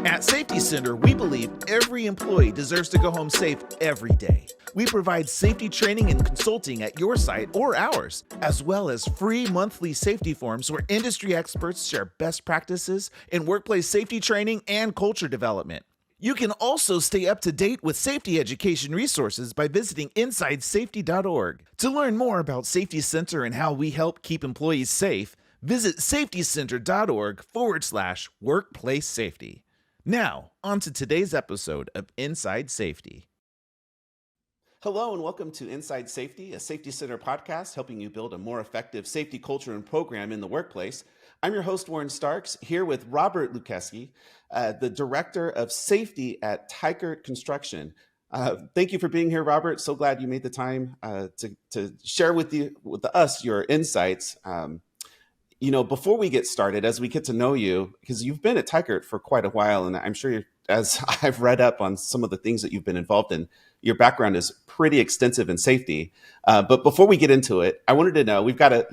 At Safety Center, we believe every employee deserves to go home safe every day. We provide safety training and consulting at your site or ours, as well as free monthly safety forums where industry experts share best practices in workplace safety training and culture development. You can also stay up to date with safety education resources by visiting InsideSafety.org. To learn more about Safety Center and how we help keep employees safe, visit safetycenter.org/workplace safety. Now, on to today's episode of Inside Safety. Hello and welcome to Inside Safety, a Safety Center podcast helping you build a more effective safety culture and program in the workplace. I'm your host, Warren Starks, here with Robert Lucchesi, the Director of Safety at Teichert Construction. Thank you for being here, Robert. So glad you made the time to share with us your insights. Before we get started, as we get to know you, because you've been at Teichert for quite a while, and I'm sure as I've read up on some of the things that you've been involved in, your background is pretty extensive in safety. But before we get into it, I wanted to know, we've got to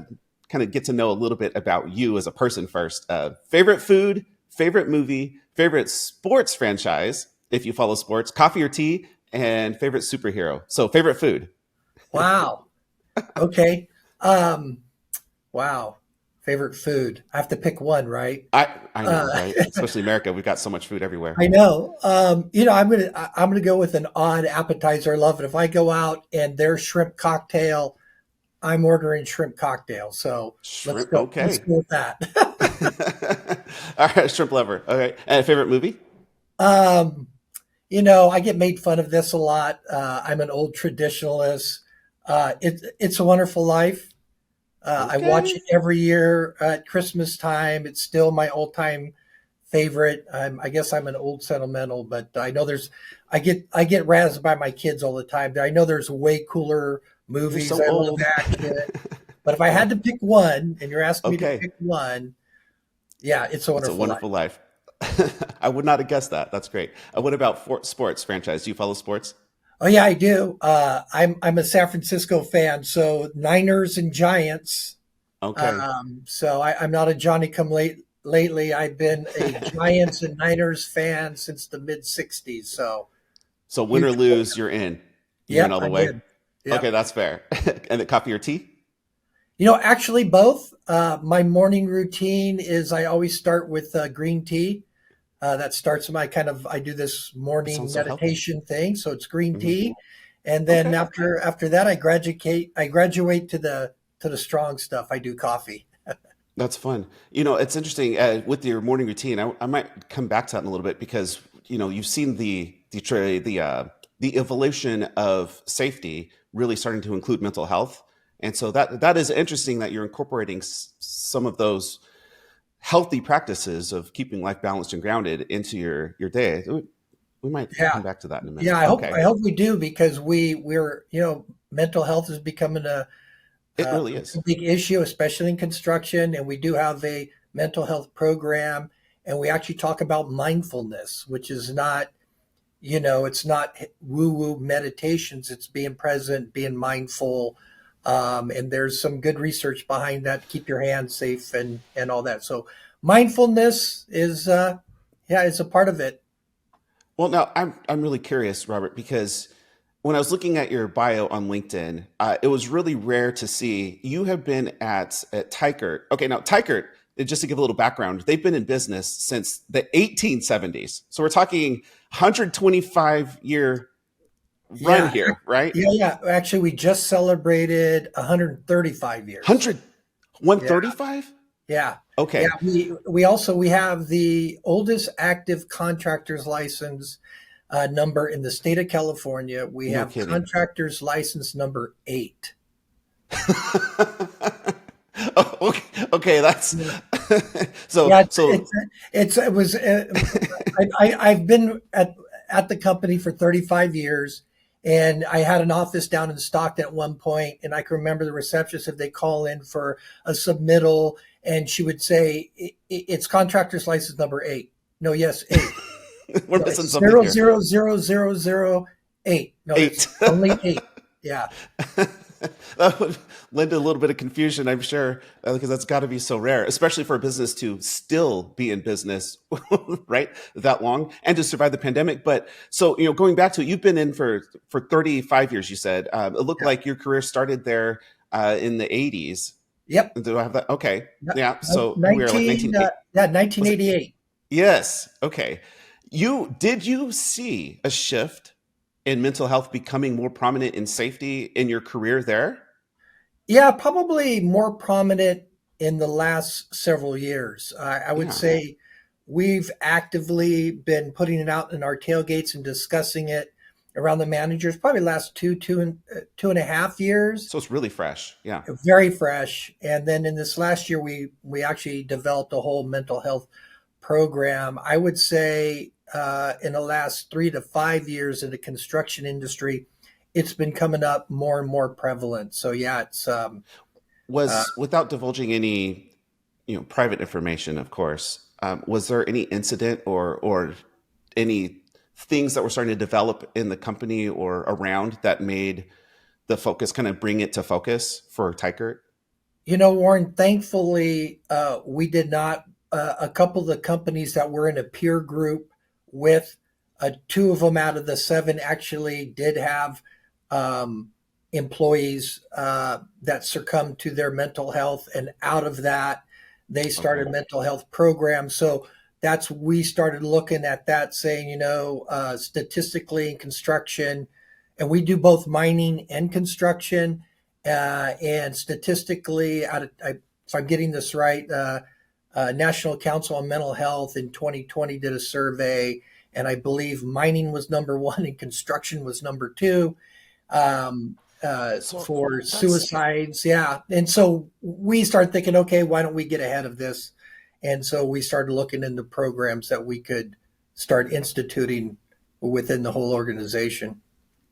kind of get to know a little bit about you as a person first. Favorite food, favorite movie, favorite sports franchise, if you follow sports, coffee or tea, and favorite superhero. So favorite food. Wow. Okay. Wow. Favorite food. I have to pick one, right? I know, right? Especially America, we've got so much food everywhere. I know. I'm gonna go with an odd appetizer. I love it. If I go out and there's shrimp cocktail, I'm ordering shrimp cocktail. So Shrimp, let's go. okay. Let's go with that. All right, shrimp lover. Okay, and favorite movie? I get made fun of this a lot. I'm an old traditionalist. It's a Wonderful Life. I watch it every year at Christmas time. It's still my all-time favorite. I guess I'm an old sentimental, but I know I get razzed by my kids all the time. I know there's way cooler movies. You're so old. But if I had to pick one, and you're asking me to pick one, yeah, It's a Wonderful Life. I would not have guessed that. That's great. What about sports franchise? Do you follow sports? Oh yeah, I do. I'm a San Francisco fan, so Niners and Giants. Okay. So I'm not a Johnny come late lately. I've been a Giants and Niners fan since the mid '60s. So win or lose, you're in. You're in all the way. Yep. Okay, that's fair. And the coffee or tea? Actually both. My morning routine is I always start with green tea. That starts I do this morning meditation thing. So it's green tea. And then after that, I graduate to the strong stuff. I do coffee. That's fun. It's interesting with your morning routine. I might come back to that in a little bit because, you've seen the evolution of safety really starting to include mental health. And so that is interesting that you're incorporating some of those healthy practices of keeping life balanced and grounded into your day. We might come back to that in a minute. Yeah, I hope we do, because we're mental health is becoming it really is a big issue, especially in construction. And we do have a mental health program, and we actually talk about mindfulness, which is not, it's not woo-woo meditations. It's being present, being mindful. And there's some good research behind that. Keep your hands safe and all that. So mindfulness is a part of it. Well, now I'm really curious, Robert, because when I was looking at your bio on LinkedIn, it was really rare to see you have been at Teichert. Okay, now Teichert, just to give a little background, they've been in business since the 1870s. So we're talking 125-year run here, right? Yeah. Actually, we just celebrated 135 years. 135? Yeah. Okay. Yeah, we have the oldest active contractor's license number in the state of California. We have contractor's license number 8. Okay, that's I've been at the company for 35 years. And I had an office down in Stockton at one point, and I can remember the receptionist, if they call in for a submittal, and she would say, "It's contractor's license number 8." No, yes, 8. We're missing something here. 00008. No, 8. It's only 8. Yeah. That would lend a little bit of confusion, I'm sure, because that's got to be so rare, especially for a business to still be in business, right, that long, and to survive the pandemic. But so, going back to it, you've been in for 35 years. You said it looked Yeah. like your career started there in the 80s. Yep. Do I have that? Okay, yeah. So we are like 19, 19. yeah, Was it? 1988. Yes. Okay. Did you see a shift in mental health becoming more prominent in safety in your career there? Yeah, probably more prominent in the last several years. I would Yeah. say we've actively been putting it out in our tailgates and discussing it around the managers, probably last 2.5 years. So it's really fresh. Yeah. Very fresh. And then in this last year, we actually developed a whole mental health program. I would say in the last 3 to 5 years in the construction industry, it's been coming up more and more prevalent. So yeah, it's uh, Was without divulging any, private information, of course. Was there any incident or any things that were starting to develop in the company or around that made the focus kind of bring it to focus for Teichert? Warren, thankfully, we did not. A couple of the companies that were in a peer group with, two of them out of the seven actually did have um, employees that succumbed to their mental health, and out of that, they Okay. started mental health programs. So we started looking at that, saying, statistically in construction, and we do both mining and construction. And statistically, if I'm getting this right, National Council on Mental Health in 2020 did a survey, and I believe mining was number one and construction was number two So for that's suicides. Yeah. And so we started thinking, okay, why don't we get ahead of this? And so we started looking into programs that we could start instituting within the whole organization.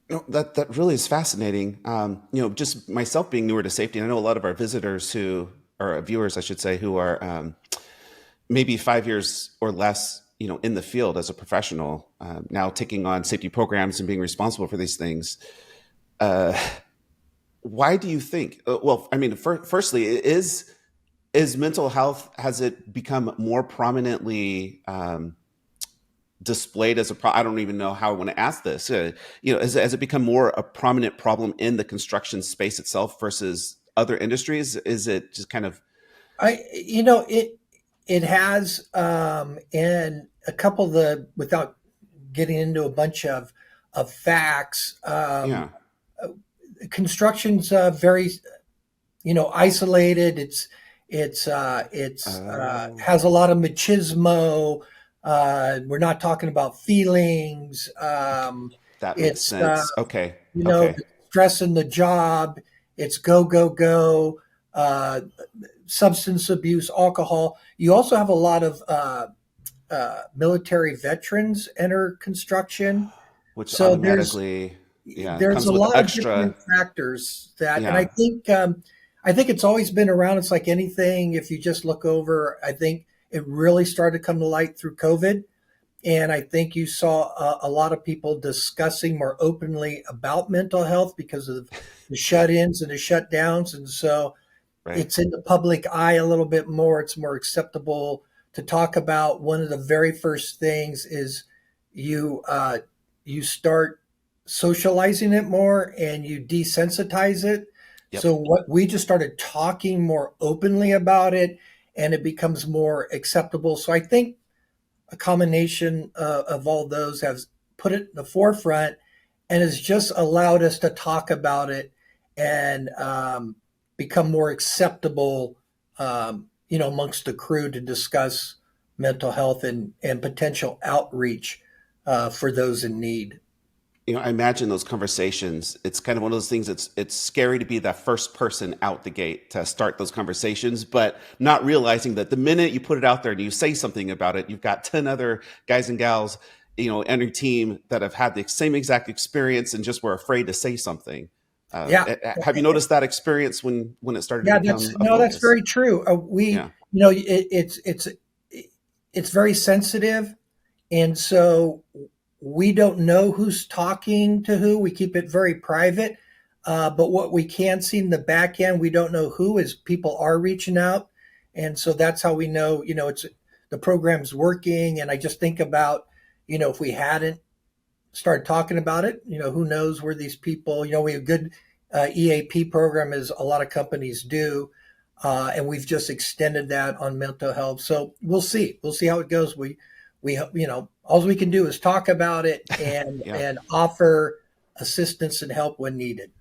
that really is fascinating. Just myself being newer to safety, and I know a lot of our visitors who or viewers, I should say, who are maybe 5 years or less, in the field as a professional, now taking on safety programs and being responsible for these things. Uh, why do you think? Well, I mean, firstly, is mental health, has it become more prominently displayed as I don't even know how I want to ask this. Has it become more a prominent problem in the construction space itself versus other industries? Is it just kind of It has, and a couple of without getting into a bunch of facts, yeah? construction's very, isolated. It's Oh, has a lot of machismo. We're not talking about feelings. that makes It's sense. Okay, the okay. stress in the job. It's go go go. Uh, Substance abuse, alcohol. You also have a lot of military veterans enter construction. Which So automatically, yeah, there's comes a with lot of extra. different factors that, and Yeah. I think it's always been around. It's like anything. If you just look over, I think it really started to come to light through COVID, and I think you saw a lot of people discussing more openly about mental health because of the shut-ins and the shutdowns, and so Right. it's in the public eye a little bit more. It's more acceptable to talk about. One of the very first things is you start socializing it more and you desensitize it. Yep. So what we just started talking more openly about it, and it becomes more acceptable. So I think a combination of all those has put it in the forefront and has just allowed us to talk about it and become more acceptable, amongst the crew to discuss mental health and potential outreach for those in need. I imagine those conversations. It's kind of one of those things. It's scary to be that first person out the gate to start those conversations, but not realizing that the minute you put it out there and you say something about it, you've got 10 other guys and gals, on your team that have had the same exact experience and just were afraid to say something. Yeah, Have you noticed that experience when it started to yeah, that's become a no, that's focus? very true. Yeah. It's very sensitive, and so we don't know who's talking to who. We keep it very private. But what we can see in the back end, we don't know who is people are reaching out. And so that's how we know, it's the program's working. And I just think about, if we hadn't started talking about it, who knows where these people, we have a good EAP program as a lot of companies do. And we've just extended that on mental health. So we'll see how it goes. All we can do is talk about it and, Yeah. and offer assistance and help when needed.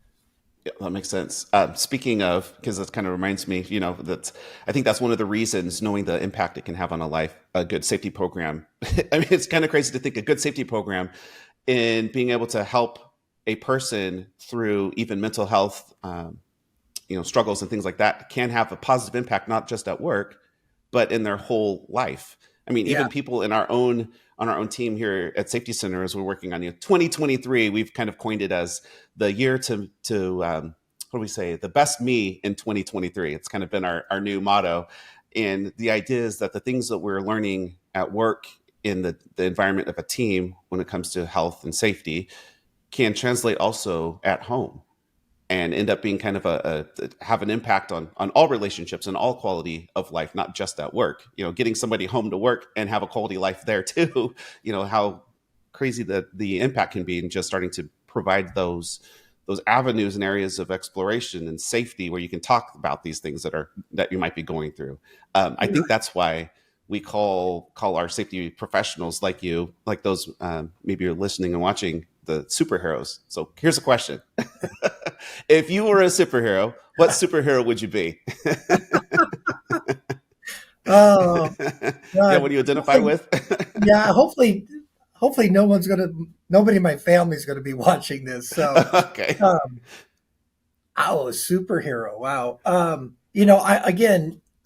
Yeah, that makes sense. Speaking of, because that kind of reminds me, I think that's one of the reasons, knowing the impact it can have on a life, a good safety program. I mean, it's kind of crazy to think a good safety program in being able to help a person through even mental health, struggles and things like that can have a positive impact, not just at work, but in their whole life. I mean, even people on our own team here at Safety Center, as we're working on 2023, we've kind of coined it as the year to what do we say? The best me in 2023. It's kind of been our new motto. And the idea is that the things that we're learning at work in the environment of a team when it comes to health and safety can translate also at home and end up being kind of have an impact on all relationships and all quality of life, not just at work. Getting somebody home to work and have a quality life there too. How crazy the impact can be in just starting to provide those avenues and areas of exploration and safety where you can talk about these things that you might be going through. I think that's why we call our safety professionals like you, like those maybe you're listening and watching, the superheroes. So here's a question. If you were a superhero, what superhero would you be? Oh, God. Yeah, what do you identify with? Yeah, hopefully nobody in my family is gonna be watching this. So, Okay. a superhero. Wow.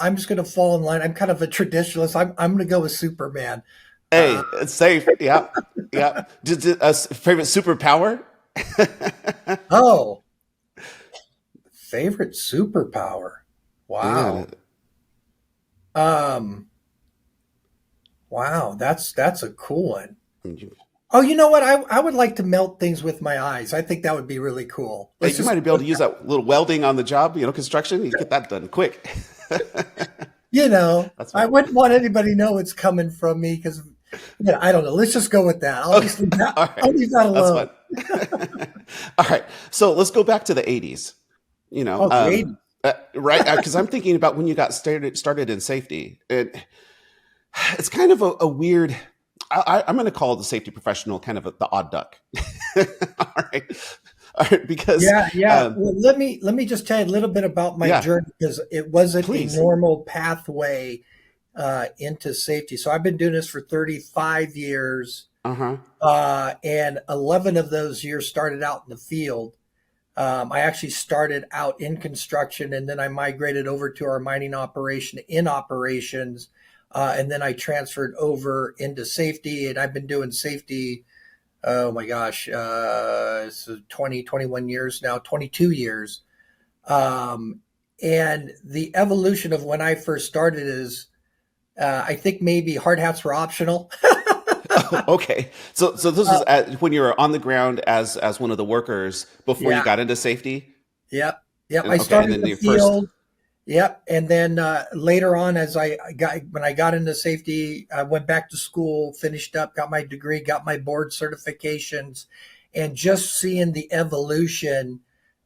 I'm just gonna fall in line. I'm kind of a traditionalist. I'm gonna go with Superman. Hey, it's safe. Yeah. Yeah. A favorite superpower? Oh, favorite superpower. Wow. Yeah. Wow, that's a cool one. Oh, you know what? I would like to melt things with my eyes. I think that would be really cool. Hey, you might be able to use that little welding on the job, construction. You get that done quick. I wouldn't want anybody to know it's coming from me because, I don't know. Let's just go with that. I'll just leave that, I'll leave that alone. All right. So let's go back to the 80s. Right? Because I'm thinking about when you got started in safety. It's kind of a weird. I'm going to call the safety professional kind of the odd duck. All right, because well, let me just tell you a little bit about my journey because it wasn't a normal pathway into safety. So I've been doing this for 35 years, and 11 of those years started out in the field. I actually started out in construction, and then I migrated over to our mining operation in operations. And then I transferred over into safety, and I've been doing safety, oh my gosh, it's 20, 21 years now, 22 years. And the evolution of when I first started is, I think maybe hard hats were optional. Okay. So this is when you were on the ground as one of the workers before you got into safety? Yep. I started in the field. Yep. And then later on, when I got into safety, I went back to school, finished up, got my degree, got my board certifications, and just seeing the evolution,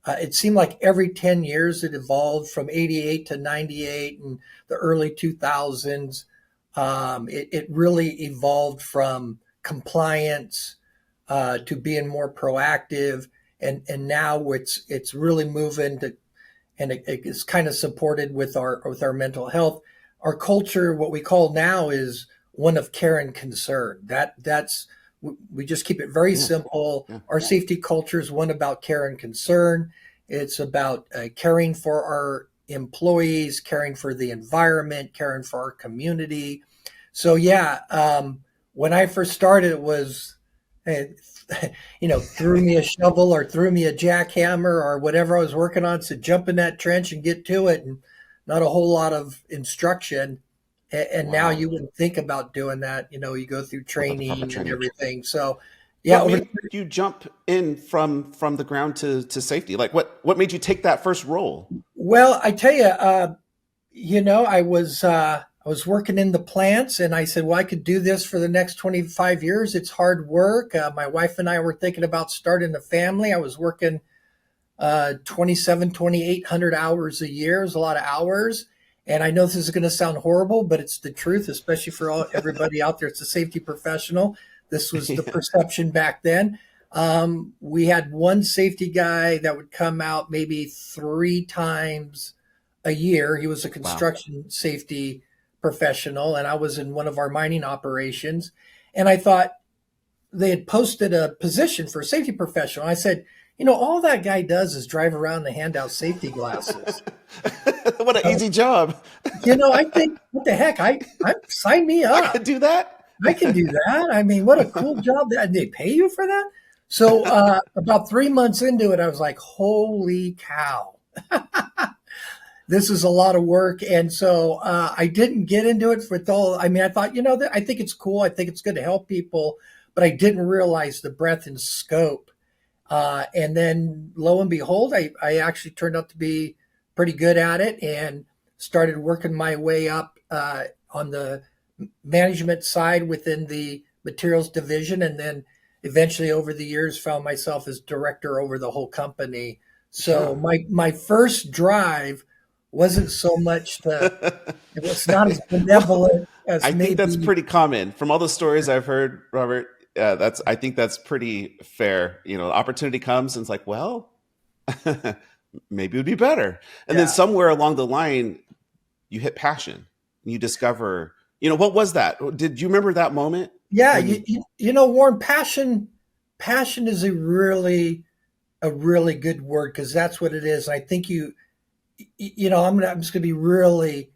it seemed like every 10 years it evolved from 88 to 98 and the early 2000s. It really evolved from compliance to being more proactive. And now it's really moving to, and it is kind of supported with our mental health. Our culture, what we call now, is one of care and concern. We just keep it very simple. Yeah. Our safety culture is one about care and concern. It's about caring for our employees, caring for the environment, caring for our community. So when I first started, it was, threw me a shovel or threw me a jackhammer or whatever I was working on, said jump in that trench and get to it, and not a whole lot of instruction. And now you wouldn't think about doing that. You go through training and everything. So Yeah, What made you jump in from the ground to safety? Like what made you take that first role? well, I tell you, I was working in the plants, and I said, well, I could do this for the next 25 years. It's hard work. My wife and I were thinking about starting a family. I was working 2,800 hours a year. It was a lot of hours. And I know this is going to sound horrible, but it's the truth, especially for everybody out there. It's a safety professional. This was the Yeah. perception back then. We had one safety guy that would come out maybe 3 times a year. He was a Wow. construction safety professional, and I was in one of our mining operations. And I thought they had posted a position for a safety professional. I said, all that guy does is drive around and hand out safety glasses. What an easy job. I think, what the heck? I sign me I up. could do that. I can do that. I mean, what a cool job! That they pay you for that. So about 3 months into it, I was like, "Holy cow, this is a lot of work!" And so I didn't get into it for all. I mean, I thought, I think it's cool. I think it's good to help people, but I didn't realize the breadth and scope. And then lo and behold, I actually turned out to be pretty good at it and started working my way up on the management side within the materials division. And then eventually over the years found myself as director over the whole company. So Yeah. my first drive wasn't so much it was not as Well, benevolent as I think that's maybe. pretty common from all the stories I've heard, Robert. I think that's pretty fair. Opportunity comes and it's like, well, maybe it would be better. And then Yeah. somewhere along the line, you hit passion and you discover, what was that? Did you remember that moment Yeah, when you, Warren, passion is a really good word because that's what it is. I think I'm just gonna be really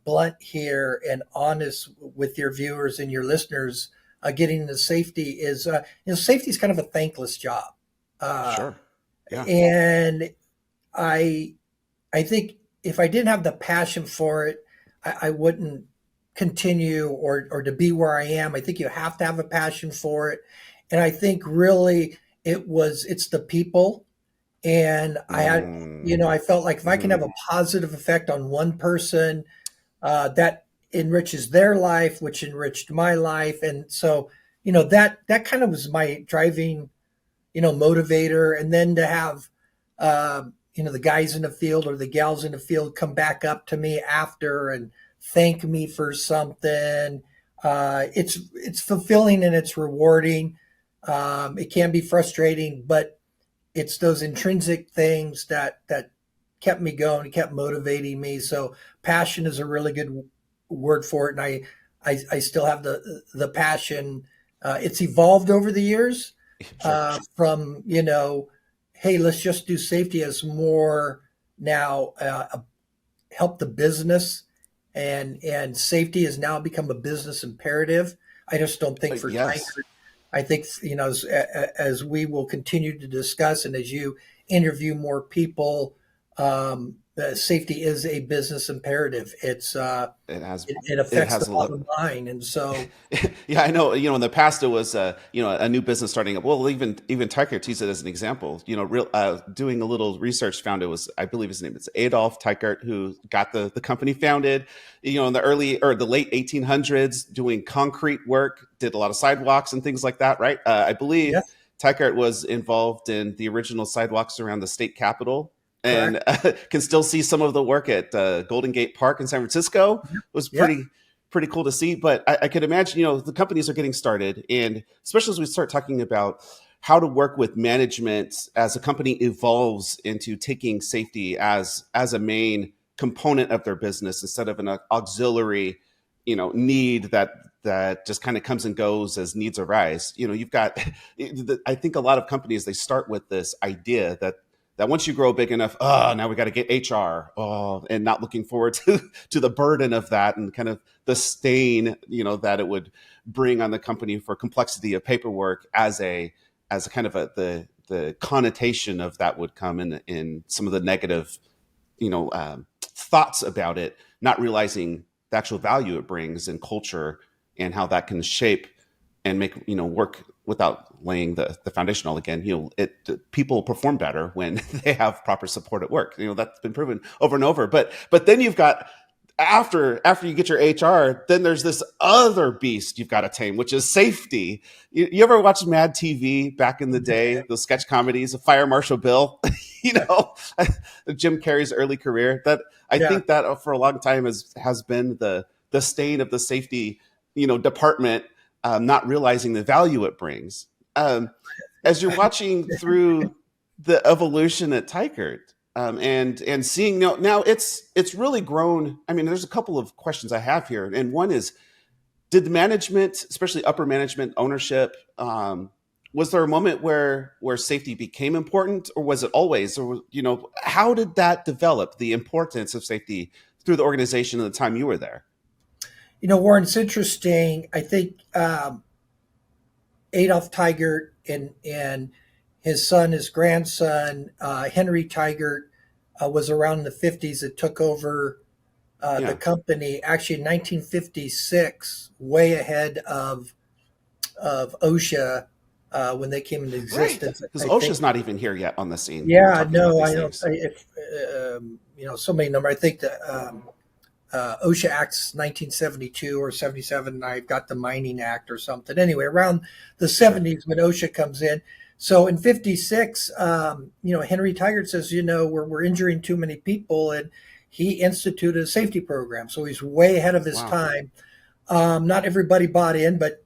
blunt here and honest with your viewers and your listeners. Getting into safety is safety is kind of a thankless job, uh, sure. Yeah. and I I think if I didn't have the passion for it, I wouldn't continue or to be where I am. I think you have to have a passion for it. And I think really it's the people. And Mm, I felt like if I can have mhm. a positive effect on one person, that enriches their life, which enriched my life. And so, that kind of was my driving motivator. And then to have, the guys in the field or the gals in the field come back up to me after and thank me for something. It's fulfilling and it's rewarding. It can be frustrating, but it's those intrinsic things that kept me going, kept motivating me. So passion is a really good word for it, and I still have the passion. It's evolved over the years Sure. from hey, let's just do safety as more now help the business, and safety has now become a business imperative. I just don't think for Yes. Teichert. I think as we will continue to discuss and as you interview more people, safety is a business imperative. It has It it affects the has a lot. bottom line, and so Yeah, I know. In the past, it was a new business starting up. Well, even Teichert used it as an example. Doing a little research, found it was, I believe his name is Adolf Teichert, who got the company founded. In the early or the late 1800s, doing concrete work, did a lot of sidewalks and things like that. Right? I believe yes, Teichert was involved in the original sidewalks around the state capitol. And correct. can still see some of the work at Golden Gate Park in San Francisco. It was Yeah, pretty cool to see. But I could imagine, the companies are getting started, and especially as we start talking about how to work with management as a company evolves into taking safety as a main component of their business instead of an auxiliary, need that just kind of comes and goes as needs arise. You've got, I think a lot of companies, they start with this idea that once you grow big enough, now we got to get HR, and not looking forward to the burden of that and kind of the stain, that it would bring on the company for complexity of paperwork as a kind of the connotation of that would come in some of the negative, thoughts about it, not realizing the actual value it brings in culture and how that can shape and make, work without laying the foundation all again. People perform better when they have proper support at work. That's been proven over and over. But then you've got, after you get your HR, then there's this other beast you've got to tame, which is safety. You ever watch Mad TV back in the day, those sketch comedies of Fire Marshal Bill? Jim Carrey's early career. That I think that for a long time has been the stain of the safety, department, not realizing the value it brings. As you're watching through the evolution at Teichert, and seeing now it's really grown. I mean, there's a couple of questions I have here, and one is, did the management, especially upper management ownership, was there a moment where safety became important, or was it always, or how did that develop, the importance of safety through the organization at the time you were there? Warren, it's interesting. I think Adolf Teichert and his son, his grandson, Henry Teichert, was around in the 50s that took over the company, actually in 1956, way ahead of OSHA when they came into existence. Because OSHA's not even here yet on the scene. Yeah, no, I don't. So many numbers. I think the OSHA Act's 1972 or 77, and I've got the Mining Act or something. Anyway, around the 70s when OSHA comes in. So in 56, Henry Teichert says, we're injuring too many people, and he instituted a safety program. So he's way ahead of his time. Not everybody bought in, but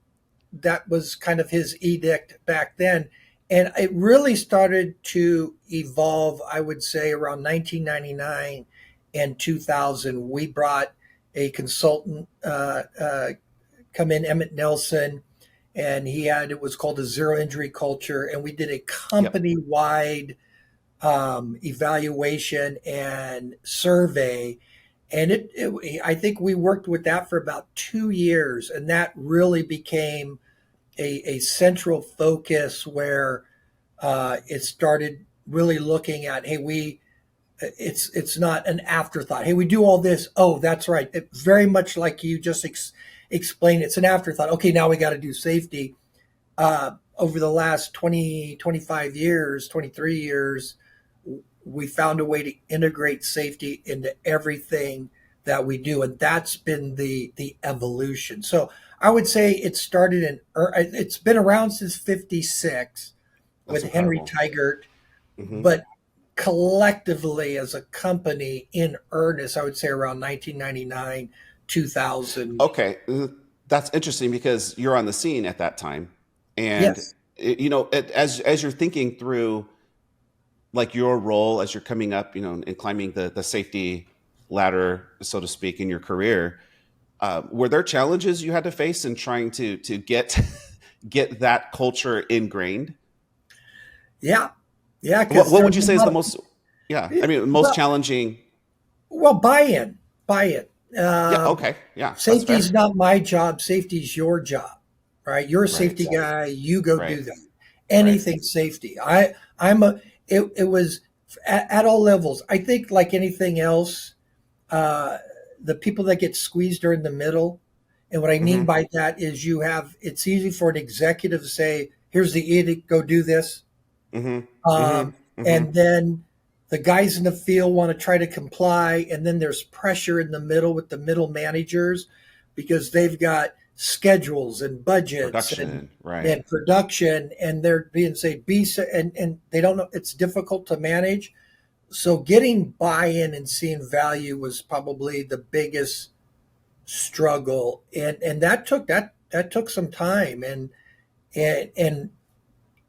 that was kind of his edict back then. And it really started to evolve, I would say, around 1999 and 2000. We brought a consultant come in, Emmett Nelson, and it was called a zero injury culture. And we did a company-wide evaluation and survey. And I think we worked with that for about 2 years. And that really became a central focus where it started really looking at, hey, it's not an afterthought. Hey, we do all this. Oh, that's right. Very much like you just explained, it's an afterthought. Okay, now we got to do safety. Over the last 20, 25 years, 23 years, we found a way to integrate safety into everything that we do. And that's been the evolution. So I would say it's been around since 56 with Henry Teichert, but collectively as a company in earnest, I would say around 1999, 2000. Okay. That's interesting because you're on the scene at that time. And, as you're thinking through like your role as you're coming up, and climbing the safety ladder, so to speak, in your career, were there challenges you had to face in trying to get that culture ingrained? Yeah. What would you say is the most? Yeah, I mean, most challenging. Well, buy-in. Safety's not my job. Safety's your job, right? You're a safety guy. You go do that. Anything safety. It was at all levels. I think like anything else, the people that get squeezed are in the middle. And what I mean by that is it's easy for an executive to say, here's the edict, go do this. And then the guys in the field want to try to comply. And then there's pressure in the middle with the middle managers because they've got schedules and budgets and production. And they're being said, and they don't know, it's difficult to manage. So getting buy-in and seeing value was probably the biggest struggle. And that took some time. And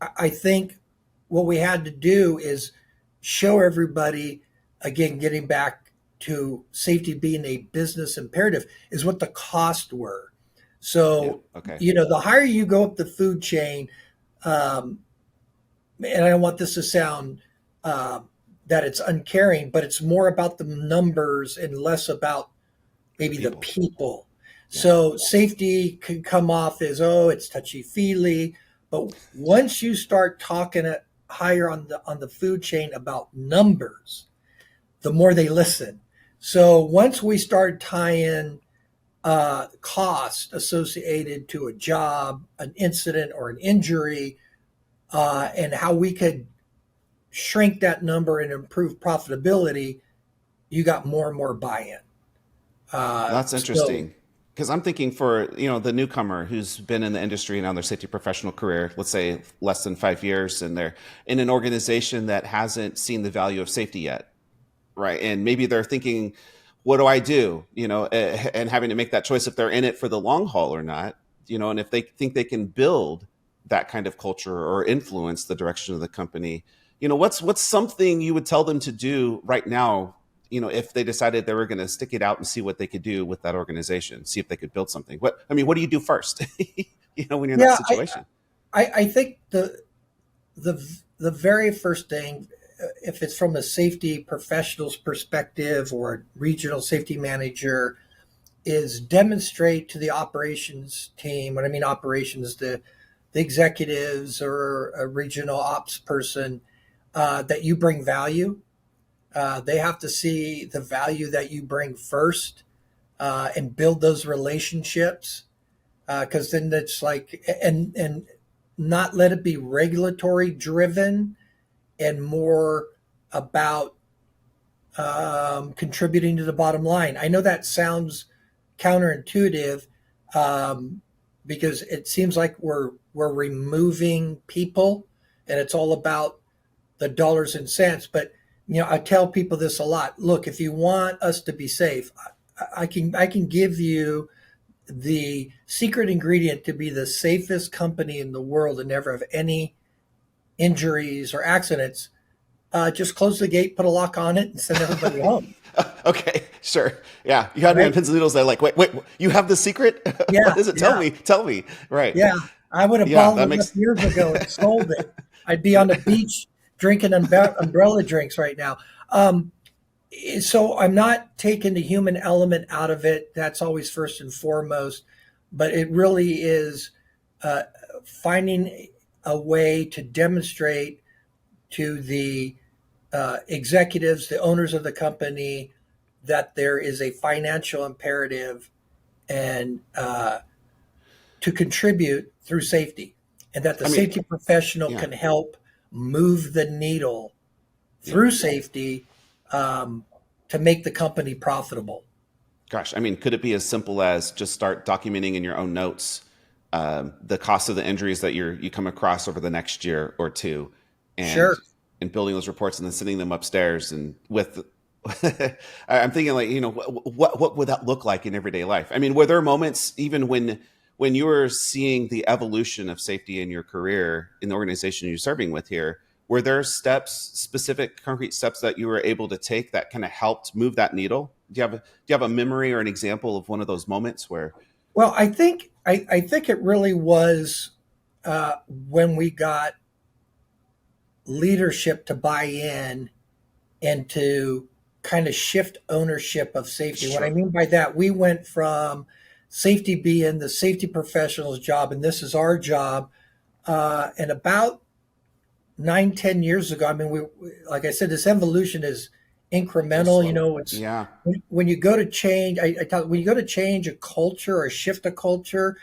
I think what we had to do is show everybody, again, getting back to safety being a business imperative, is what the costs were. So, the higher you go up the food chain, and I don't want this to sound that it's uncaring, but it's more about the numbers and less about maybe the people. So safety can come off as, it's touchy-feely. But once you start talking higher on the food chain about numbers, the more they listen. So once we start tying cost associated to a job, an incident, or an injury, and how we could shrink that number and improve profitability, you got more and more buy-in. That's So interesting. Because I'm thinking for the newcomer who's been in the industry now their safety professional career, let's say less than 5 years, and they're in an organization that hasn't seen the value of safety yet, right? And maybe they're thinking, what do I do? And having to make that choice if they're in it for the long haul or not. And if they think they can build that kind of culture or influence the direction of the company, what's something you would tell them to do right now? If they decided they were going to stick it out and see what they could do with that organization, see if they could build something. What do you do first? When you're in that yeah, situation. I think the very first thing, if it's from a safety professional's perspective or a regional safety manager, is demonstrate to the operations team. When I mean operations, the executives or a regional ops person, that you bring value. They have to see the value that you bring first, and build those relationships. Because then it's like, and not let it be regulatory driven and more about contributing to the bottom line. I know that sounds counterintuitive, because it seems like we're removing people and it's all about the dollars and cents. But I tell people this a lot. Look, if you want us to be safe, I can give you the secret ingredient to be the safest company in the world and never have any injuries or accidents. Just close the gate, put a lock on it, and send everybody home. Okay, sure. Yeah. You had me on pins and needles. They're like, wait, you have the secret? Yeah. What is it? Yeah. Tell me. Right. Yeah. I would have Yeah, bottled that it up makes years ago and sold it. I'd be on the beach drinking umbrella drinks right now. So I'm not taking the human element out of it. That's always first and foremost. But it really is uh, finding a way to demonstrate to the executives, the owners of the company, that there is a financial imperative and to contribute through safety, and that the I mean, safety professional yeah. can help move the needle Yeah. through safety, um, to make the company profitable. Gosh, I mean, could it be as simple as just start documenting in your own notes the cost of the injuries that you come across over the next year or two, and Sure. building those reports and then sending them upstairs and with. I'm thinking like what would that look like in everyday life? I mean, were there moments even when you were seeing the evolution of safety in your career in the organization you're serving with here? Were there specific concrete steps that you were able to take that kind of helped move that needle? Do you have a memory or an example of one of those moments where? Well, I think it really was when we got leadership to buy in and to kind of shift ownership of safety. What I Sure. mean by that, we went from safety being the safety professional's job, and this is our job. And about 9, 10 years ago, I mean, like I said, this evolution is Go incremental. slow. It's Yeah. when you go to change. I tell when you go to change a culture or shift a culture,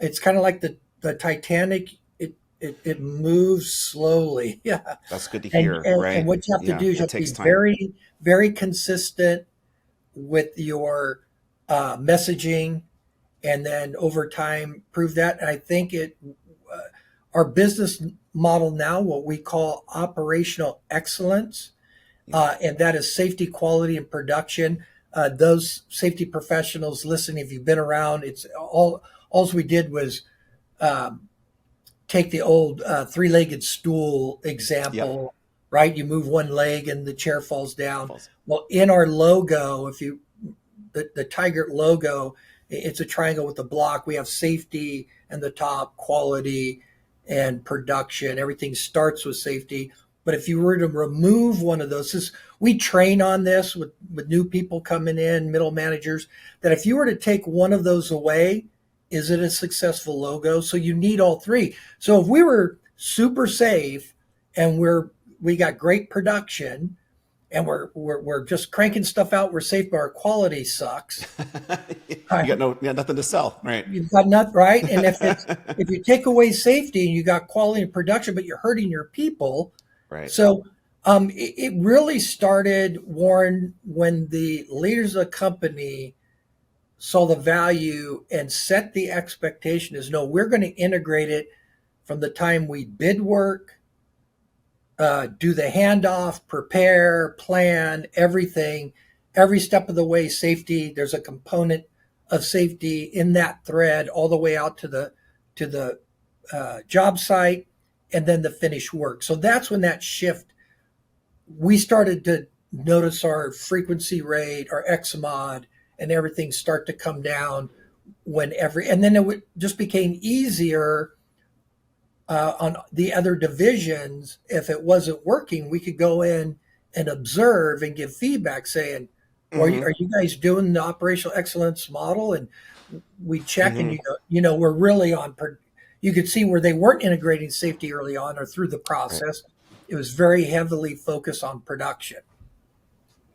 it's kind of like the Titanic. It moves slowly. Yeah. That's good to And, hear. and and Right. what you have to Yeah. do is you It have to be takes time. very, very consistent with your messaging, and then over time prove that. And I think uh, our business model now, what we call operational excellence, Yeah. and that is safety, quality, and production. Those safety professionals, listen, if you've been around, it's all we did was um, take the old three-legged stool Yep. example, right? You move one leg and the chair falls down. Falls. Well, in our logo, if you the Teichert logo, it's a triangle with a block. We have safety and the top, quality and production. Everything starts with safety. But if you were to remove one of those, we train on this with new people coming in, middle managers, that if you were to take one of those away, is it a successful logo? So you need all three. So if we were super safe and we got great production and we're just cranking stuff out. We're safe, but our quality sucks. You got nothing to sell, right? You've got nothing, right? And if you take away safety and you got quality and production, but you're hurting your people, Right. so it really started, Warren, when the leaders of the company saw the value and set the expectation is no, we're going to integrate it from the time we bid work, do the handoff, prepare, plan, everything, every step of the way, safety. There's a component of safety in that thread all the way out to the job site and then the finished work. So that's when that shift, we started to notice our frequency rate, our XMOD, and everything start to come down and then just became easier on the other divisions. If it wasn't working, we could go in and observe and give feedback saying, well, are you guys doing the operational excellence model? And we check and we're really on, you could see where they weren't integrating safety early on or through the process. Right. It was very heavily focused on production.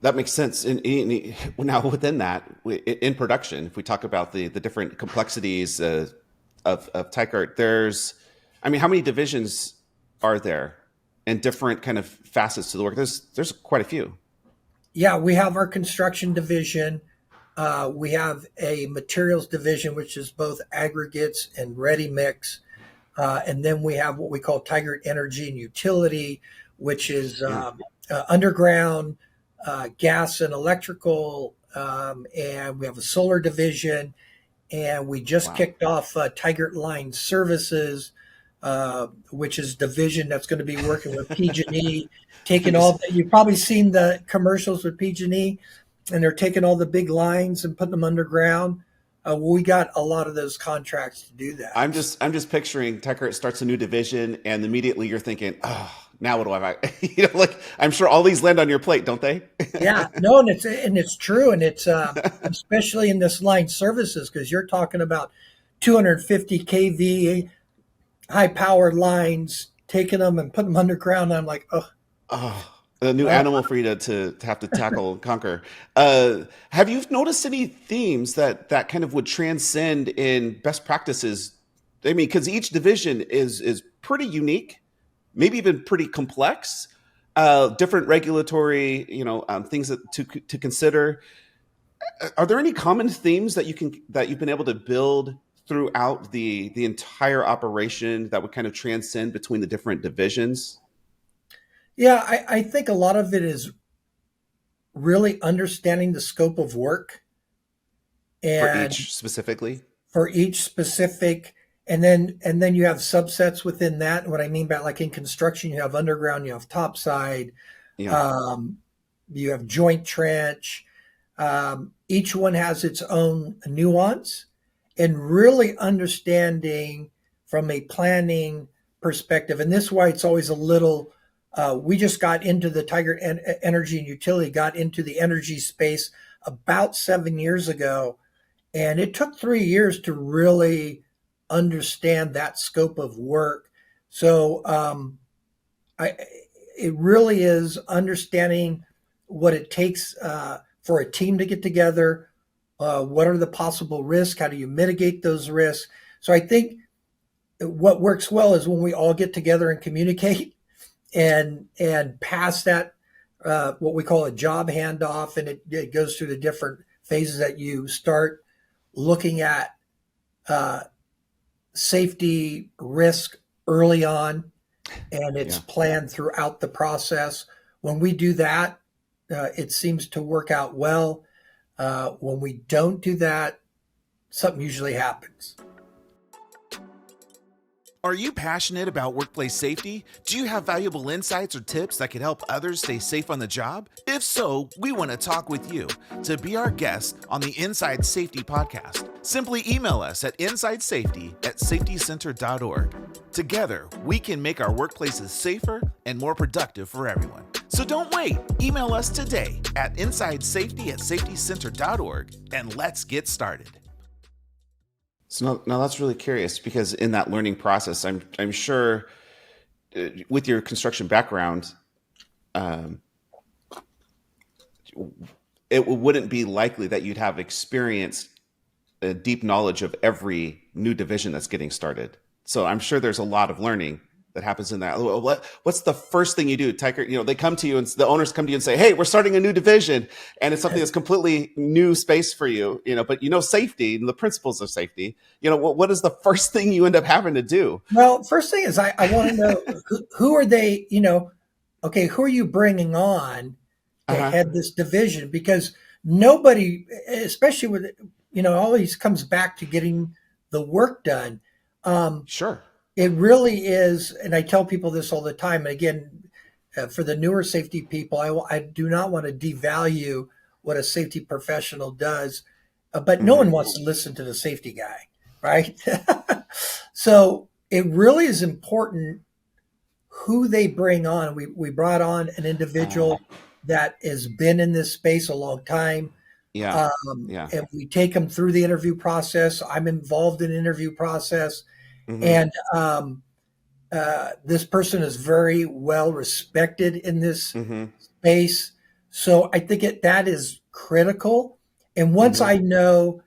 That makes sense. Now within that, in production, if we talk about the different complexities of Teichert, how many divisions are there and different kind of facets to the work? There's quite a few. Yeah, we have our construction division. We have a materials division, which is both aggregates and ready mix. And then we have what we call Teichert Energy and Utility, which is underground, gas and electrical, and we have a solar division, and we just kicked off Teichert Line Services, which is division that's going to be working with PG&E, taking you've probably seen the commercials with PG&E, and they're taking all the big lines and putting them underground. We got a lot of those contracts to do that. I'm just picturing Teichert starts a new division, and immediately you're thinking, oh, now what do I? I'm sure all these land on your plate, don't they? Yeah, no, and it's true, and it's especially in this line services, because you're talking about 250 kV high powered lines, taking them and putting them underground. And I'm like, a new animal for you to have to tackle and conquer. Have you noticed any themes that kind of would transcend in best practices? I mean, because each division is pretty unique, maybe even pretty complex, different regulatory, things to consider. Are there any common themes that you've been able to build throughout the entire operation that would kind of transcend between the different divisions? Yeah, I think a lot of it is really understanding the scope of work, and for each specific, and then you have subsets within that. And what I mean by, like, in construction, you have underground, you have topside, you have joint trench. Each one has its own nuance, and really understanding from a planning perspective. And this is why it's always a little. We just got into the Teichert Energy and Utility, got into the energy space about 7 years ago. And it took 3 years to really understand that scope of work. So it really is understanding what it takes for a team to get together. What are the possible risks? How do you mitigate those risks? So I think what works well is when we all get together and communicate and pass that, what we call a job handoff, and it goes through the different phases that you start looking at safety risk early on, and it's planned throughout the process. When we do that, it seems to work out well. When we don't do that, something usually happens. Are you passionate about workplace safety? Do you have valuable insights or tips that could help others stay safe on the job? If so, we want to talk with you. To be our guest on the Inside Safety podcast, simply email us at insidesafety@safetycenter.org. Together, we can make our workplaces safer and more productive for everyone. So don't wait. Email us today at insidesafety@safetycenter.org, and let's get started. So now that's really curious, because in that learning process, I'm sure with your construction background, it wouldn't be likely that you'd have experienced a deep knowledge of every new division that's getting started. So I'm sure there's a lot of learning that happens in that. What's the first thing you do, Teichert? They come to you and the owners come to you and say, "Hey, we're starting a new division," and it's something that's completely new space for you. But safety and the principles of safety. What is the first thing you end up having to do? Well, first thing is I want to know who are they? Okay, who are you bringing on to head this division? Because nobody, especially with always comes back to getting the work done. Sure. It really is, and I tell people this all the time. And again, for the newer safety people, I do not want to devalue what a safety professional does, but no one wants to listen to the safety guy, right? So it really is important who they bring on. We brought on an individual that has been in this space a long time. Yeah. And we take them through the interview process. I'm involved in the interview process. And this person is very well respected in this space. So I think that is critical. And once I know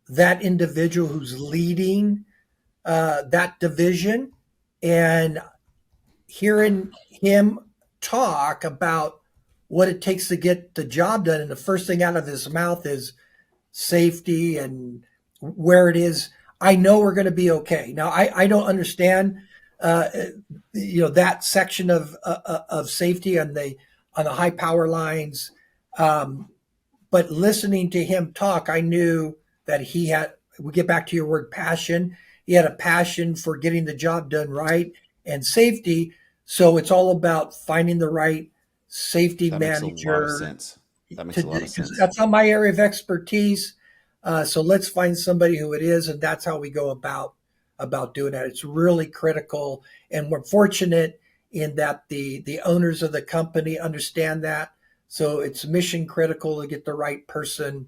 that individual who's leading that division and hearing him talk about what it takes to get the job done, and the first thing out of his mouth is safety and where it is, I know we're going to be okay. Now, I don't understand, that section of safety on the high power lines, but listening to him talk, I knew that he had. We get back to your word, passion. He had a passion for getting the job done right and safety. So it's all about finding the right safety manager. That makes a lot of sense. That's not my area of expertise. So let's find somebody who it is, and that's how we go about doing that. It's really critical, and we're fortunate in that the owners of the company understand that. So it's mission critical to get the right person.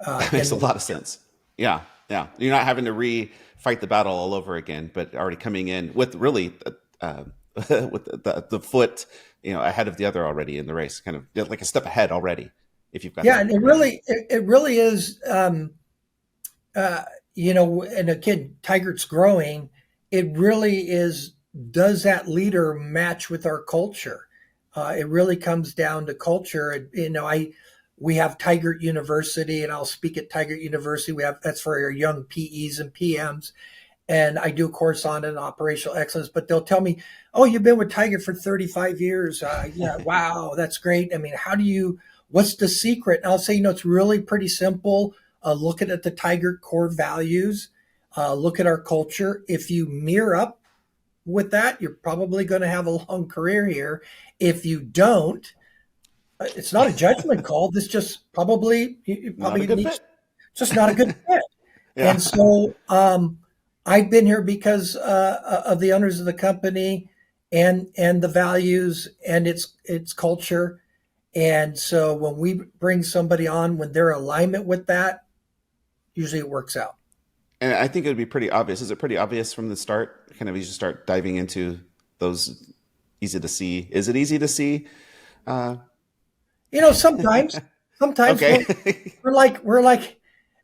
That makes a lot of sense. Yeah. You're not having to re-fight the battle all over again, but already coming in with really with the foot ahead of the other already in the race, kind of like a step ahead already. If you've got and it really is, and again, Teichert's growing. It really is. Does that leader match with our culture? It really comes down to culture. We have Teichert University, and I'll speak at Teichert University. That's for our young PEs and PMs. And I do a course on it, operational excellence, but they'll tell me, "Oh, you've been with Teichert for 35 years. Yeah, wow, that's great. I mean, what's the secret?" And I'll say, it's really pretty simple. Look at the Teichert core values. Look at our culture. If you mirror up with that, you're probably going to have a long career here. If you don't, it's not a judgment call. This just probably just not a good fit. Yeah. And so I've been here because of the owners of the company and the values and its culture. And so when we bring somebody on, when they're in alignment with that, usually it works out. And I think it would be pretty obvious. Is it pretty obvious from the start? Kind of, you just start diving into those easy to see. Is it easy to see? Sometimes okay. we're like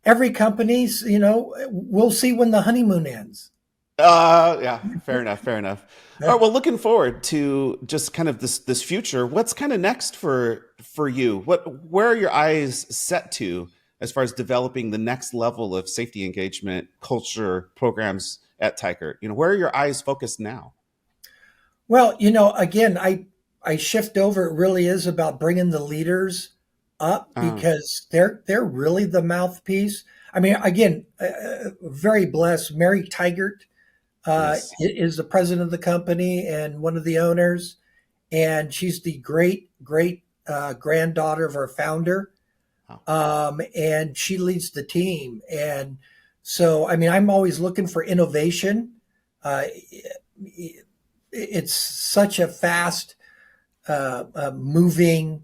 every company's, we'll see when the honeymoon ends. Yeah, fair enough. Yeah. All right, well, looking forward to just kind of this future. What's kind of next for you? Where are your eyes set to as far as developing the next level of safety engagement culture programs at Teichert? Where are your eyes focused now? Well, again, I shift over. It really is about bringing the leaders up because they're really the mouthpiece. I mean, again, very blessed. Mary Teichert is the president of the company and one of the owners, and she's the great granddaughter of our founder, and she leads the team. And so, I mean, I'm always looking for innovation. It's such a fast moving.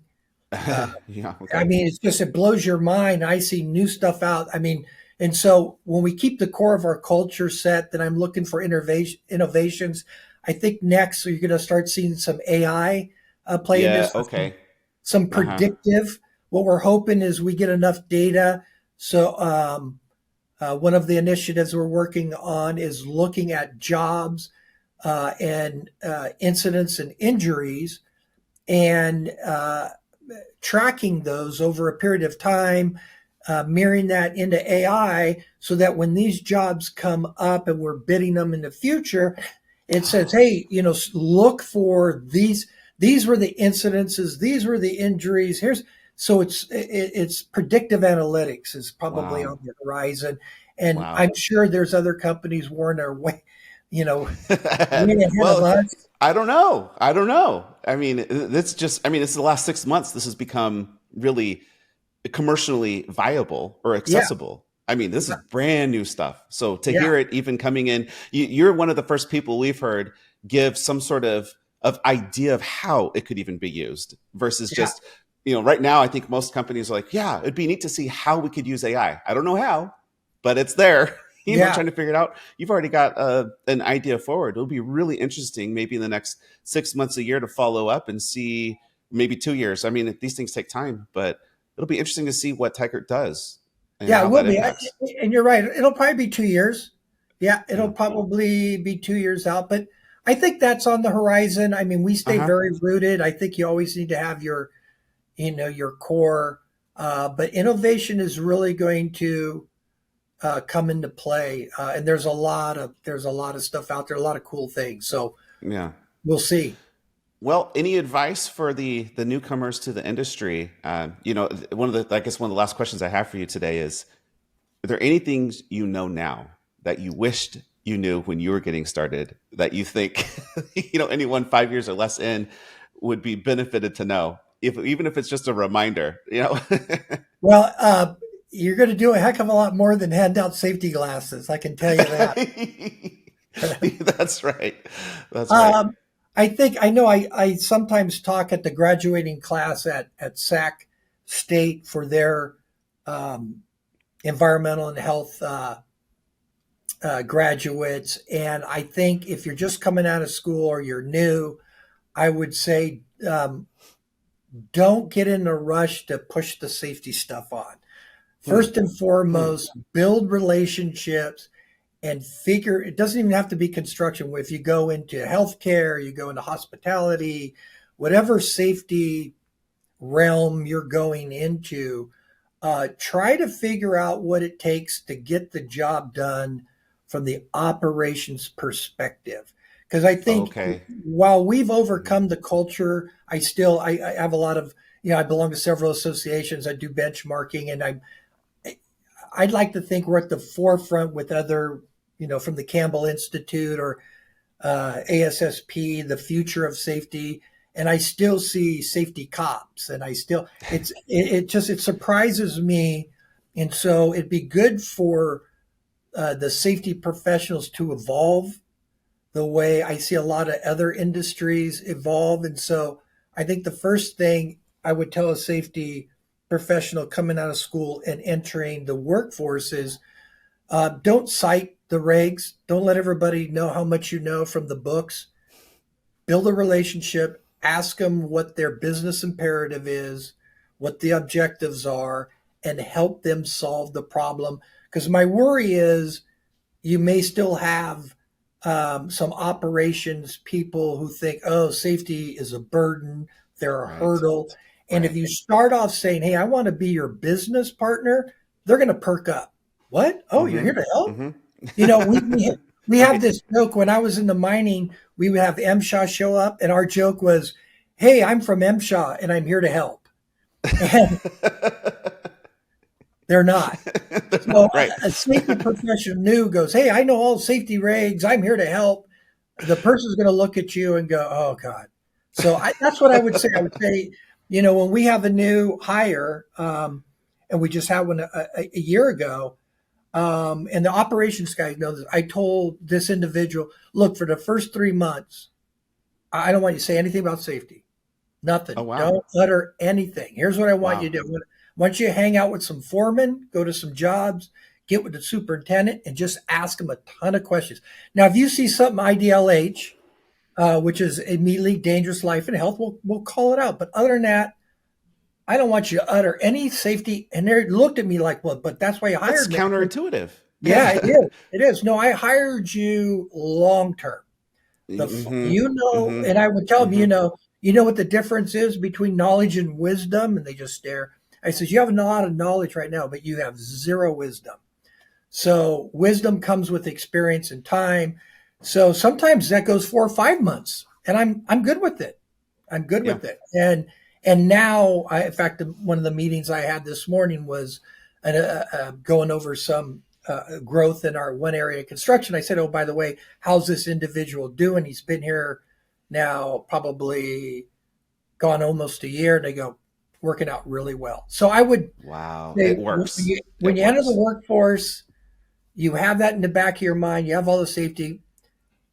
Yeah, okay. I mean, it blows your mind. I see new stuff out. I mean, and so when we keep the core of our culture set, then I'm looking for innovations. I think next you're going to start seeing some AI play in this. Okay. Some predictive what we're hoping is we get enough data. So one of the initiatives we're working on is looking at jobs and incidents and injuries and tracking those over a period of time, mirroring that into AI so that when these jobs come up and we're bidding them in the future, it says, hey, look for these. These were the incidences. These were the injuries. So it's predictive analytics is probably on the horizon. And I'm sure there's other companies, Warren, are way ahead of us. I don't know. I mean, it's the last 6 months. This has become really commercially viable or accessible. Yeah. I mean, this is brand new stuff. So to hear it even coming in, you're one of the first people we've heard give some sort of idea of how it could even be used versus just, right now, I think most companies are like, yeah, it'd be neat to see how we could use AI. I don't know how, but it's there. Trying to figure it out. You've already got an idea forward. It'll be really interesting maybe in the next 6 months, a year to follow up and see, maybe 2 years. I mean, these things take time, but it'll be interesting to see what Teichert does. And it will be. And you're right. It'll probably be 2 years. Yeah, it'll probably be 2 years out. But I think that's on the horizon. I mean, we stay very rooted. I think you always need to have your core. But innovation is really going to come into play, and there's a lot of stuff out there, a lot of cool things. So we'll see. Well, any advice for the newcomers to the industry? One of the last questions I have for you today is: are there any things now that you wished you knew when you were getting started that you think anyone 5 years or less in would be benefited to know, even if it's just a reminder? Well, you're going to do a heck of a lot more than hand out safety glasses. I can tell you that. That's right. That's right. I sometimes talk at the graduating class at Sac State for their environmental and health graduates. And I think if you're just coming out of school or you're new, I would say don't get in a rush to push the safety stuff on. First and foremost, build relationships and figure. It doesn't even have to be construction. If you go into healthcare, you go into hospitality, whatever safety realm you're going into, try to figure out what it takes to get the job done from the operations perspective. Because I think while we've overcome the culture, I have a lot of, I belong to several associations. I do benchmarking, and I'd like to think we're at the forefront with other, from the Campbell Institute or ASSP, the future of safety. And I still see safety cops, and it surprises me. And so it'd be good for the safety professionals to evolve the way I see a lot of other industries evolve. And so I think the first thing I would tell a safety professional coming out of school and entering the workforce is don't cite the regs. Don't let everybody know how much you know from the books. Build a relationship. Ask them what their business imperative is, what the objectives are, and help them solve the problem. Because my worry is you may still have some operations people who think, oh, safety is a burden, they're a hurdle. And if you start off saying, hey, I want to be your business partner, they're going to perk up. What? Oh, you're here to help? We have this joke. When I was in the mining, we would have MSHA show up, and our joke was, hey, I'm from MSHA, and I'm here to help. And they're not. So a safety professional new goes, hey, I know all safety regs. I'm here to help. The person's going to look at you and go, oh, God. So that's what I would say. I would say, when we have a new hire, and we just had one a year ago, and the operations guy knows this, I told this individual, look, for the first 3 months, I don't want you to say anything about safety. Nothing. Oh, wow. Don't utter anything. Here's what I want you to do. Once you hang out with some foremen, go to some jobs, get with the superintendent, and just ask them a ton of questions. Now, if you see something IDLH, which is immediately dangerous life and health, we'll call it out. But other than that, I don't want you to utter any safety. And they looked at me like, well, but that's why you hired me. That's counterintuitive. Yeah, it is. It is. No, I hired you long term. And I would tell them, you know what the difference is between knowledge and wisdom? And they just stare. I says, you have a lot of knowledge right now, but you have zero wisdom. So wisdom comes with experience and time. So sometimes that goes 4 or 5 months, and I'm good with it. I'm good with it. And now, in fact, one of the meetings I had this morning was going over some growth in our one area of construction. I said, oh, by the way, how's this individual doing? He's been here now probably gone almost a year. And they go, working out really well. So I would say, it works. When you enter the workforce, you have that in the back of your mind. You have all the safety.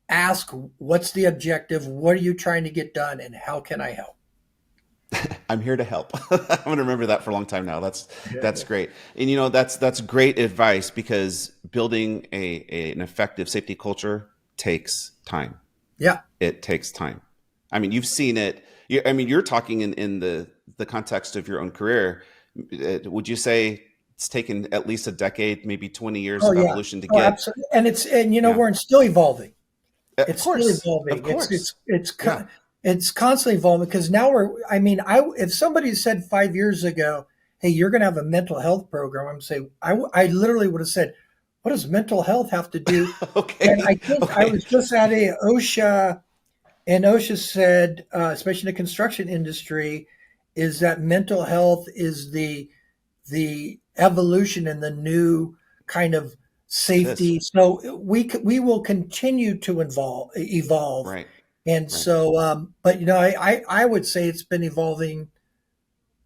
Ask, what's the objective? What are you trying to get done? And how can I help? I'm here to help. I'm going to remember that for a long time now. That's great. And that's great advice, because building an effective safety culture takes time. Yeah. It takes time. I mean, you've seen it. You're talking in the context of your own career. Would you say it's taken at least a decade, maybe 20 years of evolution to get? Absolutely. And we're still evolving. It's still evolving. Of course. It's constantly evolving, because now if somebody said 5 years ago, hey, you're going to have a mental health program, I'm saying, I literally would have said, what does mental health have to do? Okay. And I think I was just at a OSHA, and OSHA said, especially in the construction industry, is that mental health is the evolution and the new kind of safety. So we will continue to evolve. Right. And so, but I would say it's been evolving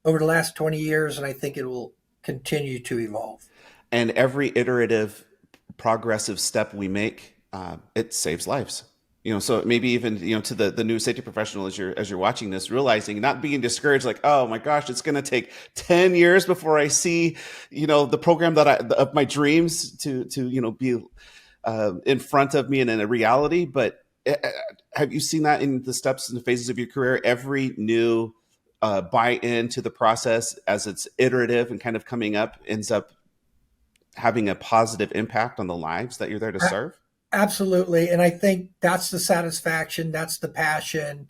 over the last 20 years, and I think it will continue to evolve. And every iterative, progressive step we make, it saves lives. So maybe even, to the new safety professional as you're watching this, realizing, not being discouraged, like, oh my gosh, it's going to take 10 years before I see, the program of my dreams to be in front of me and in a reality. But have you seen that in the steps and the phases of your career? Every new buy-in to the process, as it's iterative and kind of coming up, ends up having a positive impact on the lives that you're there to serve? Absolutely. And I think that's the satisfaction, that's the passion,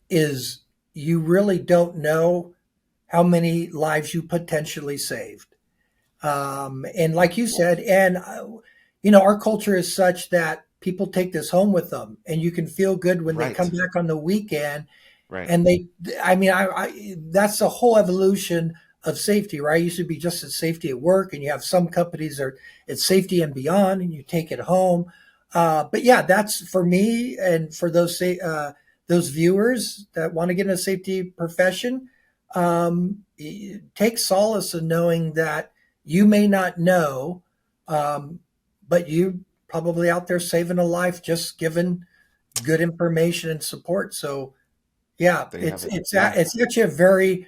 is you really don't know how many lives you potentially saved. And like you said, our culture is such that people take this home with them, and you can feel good when they come back on the weekend. Right. And that's the whole evolution of safety, right? It used to be just as safety at work, and you have some companies it's safety and beyond, and you take it home. But yeah, that's for me, and for those viewers that want to get in a safety profession, take solace in knowing that you may not know, but you probably out there saving a life, just given good information and support. So yeah, it's actually a very,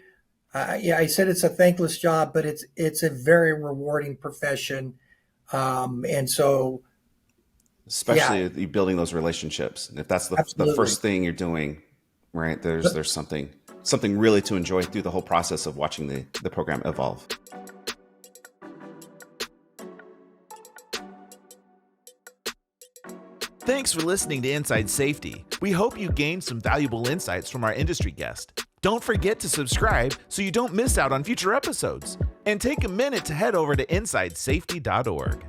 I said it's a thankless job, but it's a very rewarding profession. And so, especially building those relationships. And if that's the first thing you're doing, right, there's something really to enjoy through the whole process of watching the program evolve. Thanks for listening to Inside Safety. We hope you gained some valuable insights from our industry guest. Don't forget to subscribe so you don't miss out on future episodes. And take a minute to head over to InsideSafety.org.